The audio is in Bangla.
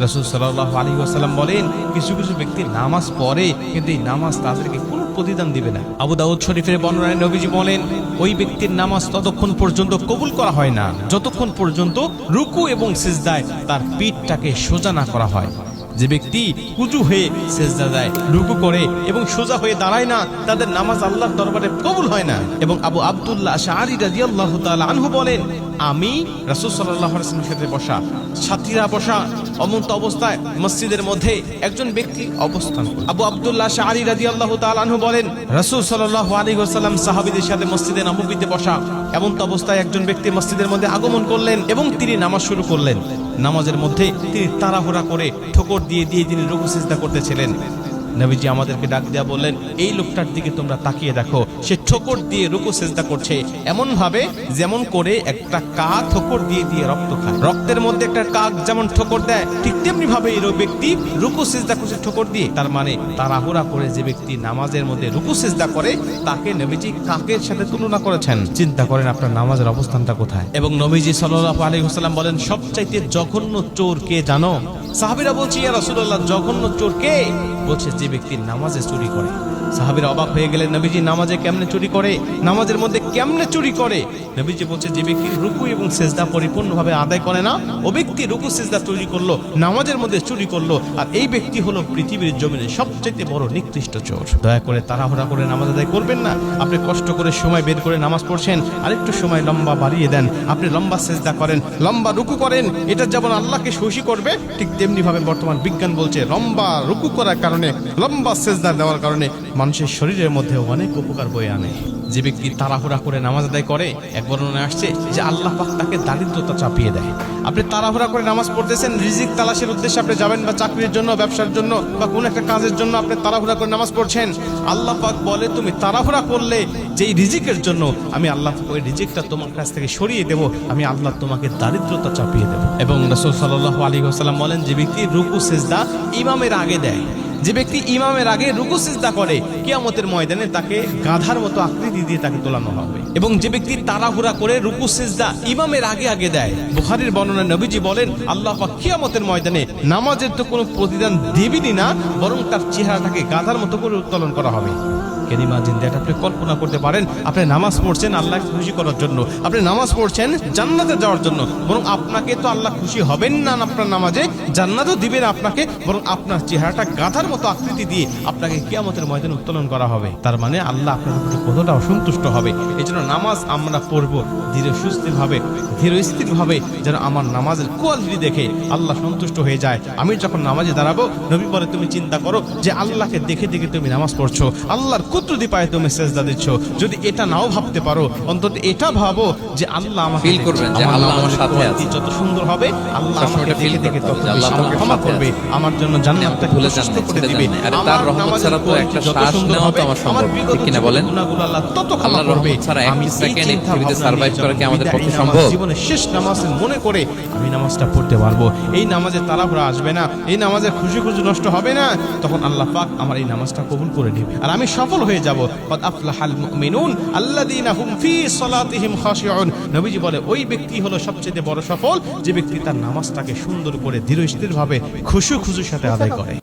রাসূল সাল্লাল্লাহু আলাইহি ওয়াসাল্লাম বলেন, কিছু কিছু ব্যক্তি নামাজ পড়ে কিন্তু এই নামাজ তাদেরকে কোনো প্রতিদান দিবে না। আবু দাউদ শরীফের বর্ণনায় নবীজি বলেন, ওই ব্যক্তির নামাজ ততক্ষণ পর্যন্ত কবুল করা হয় না যতক্ষণ পর্যন্ত রুকু এবং সিজদায় তার পিঠটাকে সোজা না করা হয়। যে ব্যক্তি কুজু হয়ে সিজদা দেয়, রুকু করে এবং সোজা হয়ে দাঁড়ায় না, তাদের নামাজ আল্লাহর দরবারে কবুল হয় না। এবং আবু আব্দুল্লাহ আশআরী রাদিয়াল্লাহু তাআলা আনহু বলেন, আমি রাসূল সাল্লাল্লাহু আলাইহি ওয়াসাল্লামের সাথে বসা, সাথীরা বসা, অমন্ত অবস্থায় মসজিদের মধ্যে একজন ব্যক্তি অবস্থান করে। আবু আব্দুল্লাহ আশআরী রাদিয়াল্লাহু তাআলা আনহু বলেন, রাসূল সাল্লাল্লাহু আলাইহি ওয়াসাল্লাম সাহাবীদের সাথে মসজিদে নববীতে বসা, এমন্ত অবস্থায় একজন ব্যক্তি মসজিদের মধ্যে আগমন করলেন এবং তিনি নামাজ শুরু করলেন। নামাজের মধ্যে তিনি তাড়াহুড়া করে ঠোকর দিয়ে দিয়ে তিনি রুকু সিজদা করতেছিলেন। নবীজি আমাদেরকে ডাক দেয়া বললেন, এই লোকটার দিকে তোমরা তাকিয়ে দেখো, সে ঠোকর দিয়ে রুকু সিজদা করছে এমন ভাবে যেমন করে একটা কাক ঠোকর দিয়ে দিয়ে রক্ত খায়। রক্তের মধ্যে একটা কাক যেমন ঠোকর দেয়, ঠিক তেমনি ভাবে এই ব্যক্তি রুকু সিজদা করছে ঠোকর দিয়ে। তার মানে তাড়াহুড়া করে যে ব্যক্তি নামাজের মধ্যে রুকু সিজদা করে তাকে নবীজি কাকের সাথে তুলনা করেছেন। চিন্তা করেন আপনার নামাজের অবস্থানটা কোথায়। এবং নবীজি সাল্লাল্লাহু আলাইহি ওয়াসাল্লাম বলেন, সবচাইতে জঘন্য চোর কে জানো? সাহাবীরা বলছে, ইয়া রাসূলুল্লাহ, জঘন্য চোর কে? বলছে, যে ব্যক্তি নামাজে চুরি করে। সাহাবীরা অবাক হয়ে গেলেন, নবীজি নামাজে কেমনে চুরি করে, নামাজের মধ্যে কেমনে চুরি করে? নবীজি বলছে, যে ব্যক্তি রুকু এবং সিজদা পরিপূর্ণভাবে আদায় করে না, ও ব্যক্তি রুকু সিজদা চুরি করলো, নামাজের মধ্যে চুরি করলো, আর এই ব্যক্তি হলো পৃথিবীর জমিনে সবচেয়ে বড় নিকৃষ্ট চোর। দয়া করে তাড়াহুড়া করে নামাজ আদায় করবেন না। আপনি কষ্ট করে সময় বের করে নামাজ পড়ছেন, আরেকটু সময় লম্বা বাড়িয়ে দেন। আপনি লম্বা সিজদা করেন, লম্বা রুকু করেন, এটা যেমন আল্লাহকে খুশি করবে, ঠিক তেমনি ভাবে বর্তমান বিজ্ঞান বলছে লম্বা রুকু করার কারণে, লম্বা সিজদা দেওয়ার কারণে মানুষের শরীরের মধ্যে অনেক উপকার বয়ে আনে। যে ব্যক্তি তাড়াহুড়া করে নামাজ আদায় করে, এক বর্ণনায় আসছে যে আল্লাহ পাক তাকে দারিদ্রতা চাপিয়ে দেয়। আপনি তাড়াহুড়া করে নামাজ পড়তেছেন, রিজিক তালাশের উদ্দেশ্যে আপনি যাবেন, বা চাকরির জন্য, ব্যবসার জন্য, বা কোনো একটা কাজের জন্য আপনি তাড়াহুড়া করে নামাজ পড়ছেন। আল্লাহ পাক বলে, তুমি তাড়াহুড়া করলে যেই রিজিকের জন্য আমি আল্লাহ ওই রিজিকটা তোমার কাছ থেকে সরিয়ে দেব, আমি আল্লাহ তোমাকে দারিদ্রতা চাপিয়ে দেব। এবং রাসূল সাল্লাল্লাহু আলাইহি ওয়াসাল্লাম বলেন, যে ব্যক্তি রুকু সিজদা ইমামের আগে দেয়, যে ব্যক্তি ইমামের আগে রুকু সিজদা করে, কিয়ামতের ময়দানে তাকে গাধার মতো আকৃতি দিয়ে তাকে তোলানো হবে। এবং যে ব্যক্তি তাড়াহুড়া করে রুকু সিজদা ইমামের আগে আগে দেয়, বুখারীর বর্ণনায় নবীজি বলেন, আল্লাহ পাক কিয়ামতের ময়দানে নামাজের তো কোনো প্রতিদান দেবেনই না, বরং তার চেহারাটাকে গাধার মতো করে উত্তোলন করা হবে। Can imagine that? আপনি কল্পনা করতে পারেন, আপনি নামাজ পড়ছেন আল্লাহকে খুশি করার জন্য, আপনি নামাজ পড়ছেন জান্নাতে যাওয়ার জন্য, বরং আপনাকে তো আল্লাহ খুশি হবেন না আপনার নামাজে, জান্নাতও দিবেন আপনাকে, বরং আপনার চেহারাটা গাধার মতো আকৃতি দিয়ে আপনাকে কিয়ামতের ময়দানে উত্তোলন করা হবে। তার মানে আল্লাহ আপনার উপরে কতটা অসন্তুষ্ট হবে। এই জন্য নামাজ আমরা পড়ব ধীরে সুস্থির ভাবে, ধীর স্থির ভাবে, যেন আমার নামাজের কোয়ালিটি দেখে আল্লাহ সন্তুষ্ট হয়ে যায়। আমি যখন নামাজে দাঁড়াবো, নবী বলে, তুমি চিন্তা করো যে আল্লাহকে দেখে দেখে তুমি নামাজ পড়ছো, আল্লাহর কুদরতি পায়ে তুমি সিজদা দিচ্ছ। যদি এটা নাও ভাবতে পারো, অন্তত এটা ভাবো যে আল্লাহ আমাকে ফিল করবেন যে আল্লাহ আমার সাথে আছে। যত সুন্দর হবে আল্লাহ আমাকে ফিল দেখে দেখে তত আল্লাহ বেশি ক্ষমা করবে, আমার জন্য জান্নাতটা ভুলে প্রশস্ত যান করে দিবে। আরে তার রহমত ছাড়া তো একটা শ্বাস নেওয়া তো আমার সম্ভব ঠিক কিনা বলেন? গুনাহগুলো আল্লাহ তত ক্ষমা আল্লাহর করবে। রহমত ছাড়া আমি এক সেকেন্ড চিন্তা পৃথিবীতে ভাবনা সার্ভাইভ নিয়ে করা কি আমাদের বিদায়ী পক্ষে নামাজ, সম্ভব? জীবনের শেষ নামাজ মনে করে আমি নামাজটা পড়তে পারবো। এই নামাজে তাড়াহুড়া আসবে না, এই নামাজে খুশি খুশি নষ্ট হবে না, তখন আল্লাহ পাক আমার এই নামাজটা কবুল করে নেবে আর আমি সফল হয়ে যাব। কদ আফলাহাল মুমিনুন আল্লাযীনা হুম ফি সালাতিহিম খাশিউন। নবীজি বলে, ওই ব্যক্তি হলো সবচেয়ে বড় সফল, যে ব্যক্তি তার নামাজটাকে সুন্দর করে ধীর স্থির ভাবে খুশু খুশুর সাথে আদায় করে।